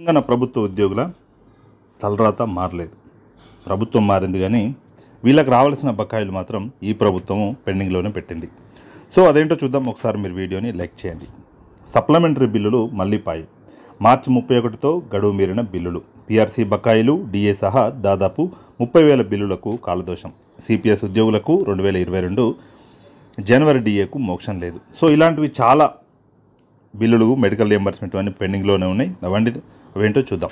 తెలంగాణ ప్రభుత్వ ఉద్యోగుల తలరాత మారలేదు. ప్రభుత్వం మారింది కానీ వీళ్ళకి రావాల్సిన బకాయిలు మాత్రం ఈ ప్రభుత్వము పెండింగ్లోనే పెట్టింది. సో అదేంటో చూద్దాం. ఒకసారి మీరు వీడియోని లైక్ చేయండి. సప్లిమెంటరీ బిల్లులు మళ్ళీ పాయి. మార్చి 31తో గడువు మీరిన బిల్లులు, పీఆర్సీ బకాయిలు, డిఏ సహా దాదాపు 30,000 బిల్లులకు కాలదోషం. సిపిఎస్ ఉద్యోగులకు 2022 జనవరి డిఏకు మోక్షం లేదు. సో ఇలాంటివి చాలా బిల్లులు, మెడికల్ రియంబర్స్మెంట్ అన్నీ పెండింగ్లోనే ఉన్నాయి. అవేంటో చూద్దాం.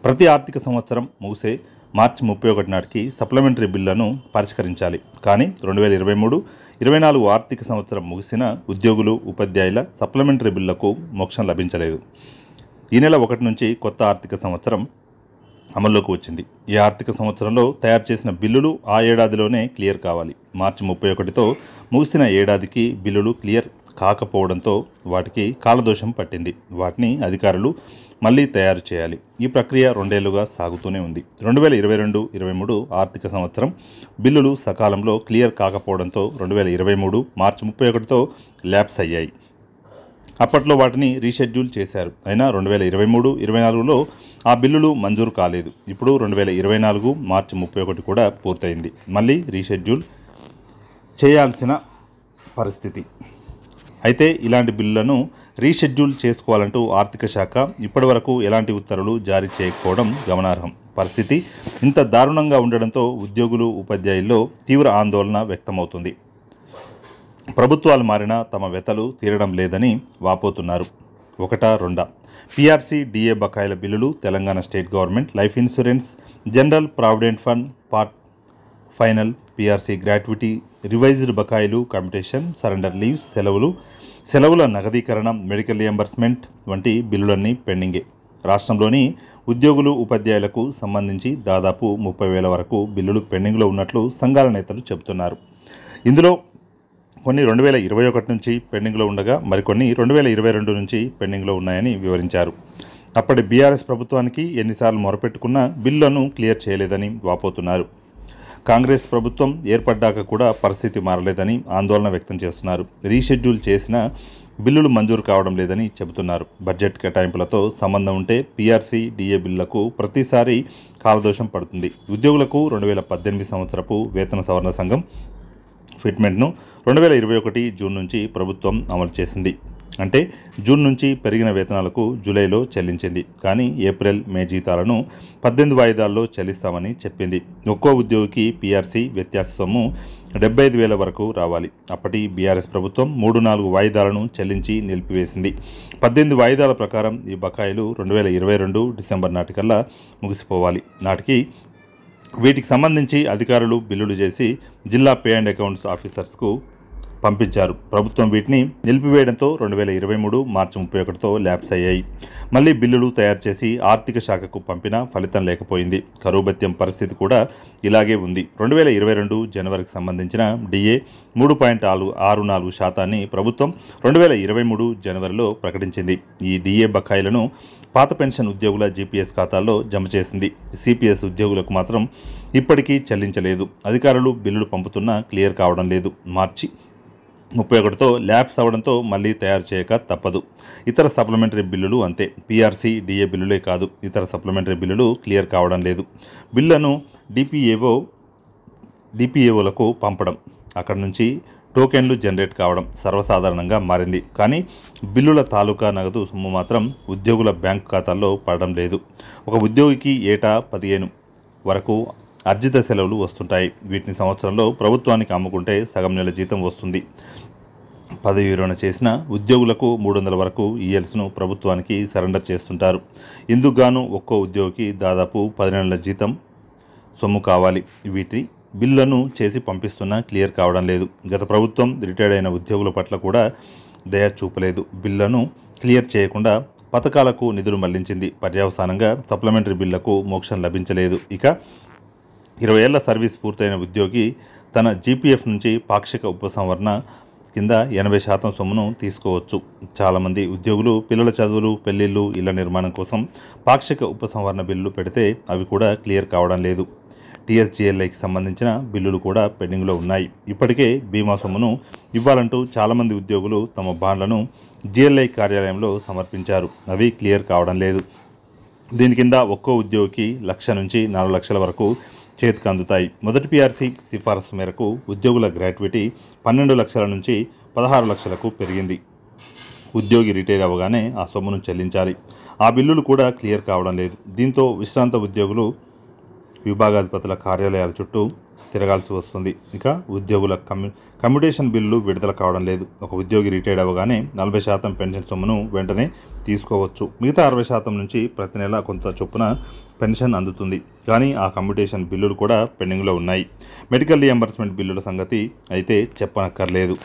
ప్రతి ఆర్థిక సంవత్సరం ముగిసే మార్చి 31 నాటికి సప్లిమెంటరీ బిల్లులను పరిష్కరించాలి. కానీ 2023-24 ఆర్థిక సంవత్సరం ముగిసిన ఉద్యోగులు, ఉపాధ్యాయుల సప్లిమెంటరీ బిల్లులకు మోక్షం లభించలేదు. ఈ నెల 1 నుంచి కొత్త ఆర్థిక సంవత్సరం అమల్లోకి వచ్చింది. ఈ ఆర్థిక సంవత్సరంలో తయారు చేసిన బిల్లులు ఆ ఏడాదిలోనే క్లియర్ కావాలి. మార్చి 31తో ముగిసిన ఏడాదికి బిల్లులు క్లియర్ కాకపోవడంతో వాటికి కాలదోషం పట్టింది. వాటిని అధికారులు మళ్ళీ తయారు చేయాలి. ఈ ప్రక్రియ 2 ఏళ్లుగా సాగుతూనే ఉంది. 2022-23 ఆర్థిక సంవత్సరం బిల్లులు సకాలంలో క్లియర్ కాకపోవడంతో 2023 మార్చి 31తో ల్యాప్స్ అయ్యాయి. అప్పట్లో వాటిని రీషెడ్యూల్ చేశారు. అయినా 2023-24లో ఆ బిల్లులు మంజూరు కాలేదు. ఇప్పుడు 2024 మార్చి 31 కూడా పూర్తయింది. మళ్ళీ రీషెడ్యూల్ చేయాల్సిన పరిస్థితి. అయితే ఇలాంటి బిల్లులను రీషెడ్యూల్ చేసుకోవాలంటూ ఆర్థిక శాఖ ఇప్పటివరకు ఎలాంటి ఉత్తర్వులు జారీ చేయకపోవడం గమనార్హం. పరిస్థితి ఇంత దారుణంగా ఉండడంతో ఉద్యోగులు, ఉపాధ్యాయుల్లో తీవ్ర ఆందోళన వ్యక్తమవుతుంది. ప్రభుత్వాలు మారినా తమ వెతలు తీరడం లేదని వాపోతున్నారు. 1-2 పీఆర్సీ, డిఏ బకాయిల బిల్లులు. Telangana state government life insurance, general provident fund part final, PRC gratuity, revised బకాయిలు, కమ్యూటేషన్, సరెండర్ లీవ్స్, సెలవుల నగదీకరణ, మెడికల్ రియంబర్స్మెంట్ వంటి బిల్లులన్నీ పెండింగే. రాష్ట్రంలోని ఉద్యోగులు, ఉపాధ్యాయులకు సంబంధించి దాదాపు 30,000 వరకు బిల్లులు పెండింగ్లో ఉన్నట్లు సంఘాల నేతలు చెబుతున్నారు. ఇందులో కొన్ని 2021 నుంచి పెండింగ్లో ఉండగా మరికొన్ని 2022 నుంచి పెండింగ్లో ఉన్నాయని వివరించారు. అప్పటి బీఆర్ఎస్ ప్రభుత్వానికి ఎన్నిసార్లు మొరపెట్టుకున్నా బిల్లులను క్లియర్ చేయలేదని వాపోతున్నారు. కాంగ్రెస్ ప్రభుత్వం ఏర్పడ్డాక కూడా పరిస్థితి మారలేదని ఆందోళన వ్యక్తం చేస్తున్నారు. రీషెడ్యూల్ చేసిన బిల్లులు మంజూరు కావడం లేదని చెబుతున్నారు. బడ్జెట్ కేటాయింపులతో సంబంధం ఉంటే పీఆర్సీ, డిఏ బిల్లులకు ప్రతిసారి కాలదోషం పడుతుంది. ఉద్యోగులకు 2018 సంవత్సరపు వేతన సవరణ సంఘం ఫిట్మెంట్ను 2021 జూన్ నుంచి ప్రభుత్వం అమలు చేసింది. అంటే జూన్ నుంచి పెరిగిన వేతనాలకు జూలైలో చెల్లించింది. కానీ ఏప్రిల్, మే జీతాలను 18 వాయిదాల్లో చెల్లిస్తామని చెప్పింది. ఒక్కో ఉద్యోగికి పీఆర్సీ వ్యత్యాస సొమ్ము 75,000 వరకు రావాలి. అప్పటి బీఆర్ఎస్ ప్రభుత్వం 3-4 వాయిదాలను చెల్లించి నిలిపివేసింది. 18 వాయిదాల ప్రకారం ఈ బకాయిలు 2022 డిసెంబర్ నాటికల్లా ముగిసిపోవాలి. నాటికి వీటికి సంబంధించి అధికారులు బిల్లులు చేసి జిల్లా పే అండ్ అకౌంట్స్ ఆఫీసర్స్కు పంపించారు. ప్రభుత్వం వీటిని నిలిపివేయడంతో 2023 మార్చి 31తో ల్యాప్స్ అయ్యాయి. మళ్ళీ బిల్లులు తయారు చేసి ఆర్థిక శాఖకు పంపినా ఫలితం లేకపోయింది. కరువు భత్యం పరిస్థితి కూడా ఇలాగే ఉంది. 2022 జనవరికి సంబంధించిన డిఏ 3.64% ప్రభుత్వం 2023 జనవరిలో ప్రకటించింది. ఈ డిఏ బకాయిలను పాత పెన్షన్ ఉద్యోగుల జీపీఎస్ ఖాతాల్లో జమ చేసింది. సిపిఎస్ ఉద్యోగులకు మాత్రం ఇప్పటికీ చెల్లించలేదు. అధికారులు బిల్లులు పంపుతున్నా క్లియర్ కావడం లేదు. మార్చి 31తో ల్యాప్స్ అవడంతో మళ్ళీ తయారు చేయక తప్పదు. ఇతర సప్లిమెంటరీ బిల్లులు అంతే. పీఆర్సీ, డిఏ బిల్లులే కాదు, ఇతర సప్లిమెంటరీ బిల్లులు క్లియర్ కావడం లేదు. బిల్లులను డిపిఏఓలకు పంపడం, అక్కడి నుంచి టోకెన్లు జనరేట్ కావడం సర్వసాధారణంగా మారింది. కానీ బిల్లుల తాలూకా నగదు సొమ్ము మాత్రం ఉద్యోగుల బ్యాంకు ఖాతాల్లో పడడం లేదు. ఒక ఉద్యోగికి ఏటా 15 వరకు అర్జిత సెలవులు వస్తుంటాయి. వీటిని సంవత్సరంలో ప్రభుత్వానికి అమ్ముకుంటే సగం నెల జీతం వస్తుంది. పదవి విరమణ చేసిన ఉద్యోగులకు 300 వరకు ఈఎల్స్ను ప్రభుత్వానికి సరెండర్ చేస్తుంటారు. ఇందుకు గాను ఒక్కో ఉద్యోగికి దాదాపు 10 నెలల జీతం సొమ్ము కావాలి. వీటి బిల్లులను చేసి పంపిస్తున్నా క్లియర్ కావడం లేదు. గత ప్రభుత్వం రిటైర్డ్ అయిన ఉద్యోగుల పట్ల కూడా దయ చూపలేదు. బిల్లులను క్లియర్ చేయకుండా పథకాలకు నిధులు మళ్లించింది. పర్యవసానంగా సప్లిమెంటరీ బిల్లులకు మోక్షం లభించలేదు. ఇక 20 ఏళ్ల సర్వీస్ పూర్తయిన ఉద్యోగి తన జీపీఎఫ్ నుంచి పాక్షిక ఉపసంహరణ కింద 80% సొమ్మును తీసుకోవచ్చు. చాలామంది ఉద్యోగులు పిల్లల చదువులు, పెళ్లిళ్ళు, ఇళ్ల నిర్మాణం కోసం పాక్షిక ఉపసంహరణ బిల్లులు పెడితే అవి కూడా క్లియర్ కావడం లేదు. టీఎస్జీఎల్ఐకి సంబంధించిన బిల్లులు కూడా పెండింగ్లో ఉన్నాయి. ఇప్పటికే బీమా సొమ్మును ఇవ్వాలంటూ చాలామంది ఉద్యోగులు తమ బాండ్లను జిఎల్ఐ కార్యాలయంలో సమర్పించారు. అవి క్లియర్ కావడం లేదు. దీని కింద ఒక్కో ఉద్యోగికి 1,00,000 నుంచి 4 లక్షల వరకు చేతికి అందుతాయి. మొదటి పీఆర్సీ సిఫారసు మేరకు ఉద్యోగుల గ్రాట్యుటీ 12 లక్షల నుంచి 16 లక్షలకు పెరిగింది. ఉద్యోగి రిటైర్ అవ్వగానే ఆ సొమ్మును చెల్లించాలి. ఆ బిల్లులు కూడా క్లియర్ కావడం లేదు. దీంతో విశ్రాంత ఉద్యోగులు విభాగాధిపతుల కార్యాలయాల చుట్టూ తిరగాల్సి వస్తుంది. ఇక ఉద్యోగుల కమ్యూటేషన్ బిల్లులు విడుదల కావడం లేదు. ఒక ఉద్యోగి రిటైర్ అవ్వగానే 40% పెన్షన్ సొమ్మును వెంటనే తీసుకోవచ్చు. మిగతా 60% నుంచి ప్రతి నెల కొంత చొప్పున పెన్షన్ అందుతుంది. కానీ ఆ కమ్యూటేషన్ బిల్లులు కూడా పెండింగ్లో ఉన్నాయి. మెడికల్ రియంబర్స్మెంట్ బిల్లుల సంగతి అయితే చెప్పనక్కర్లేదు.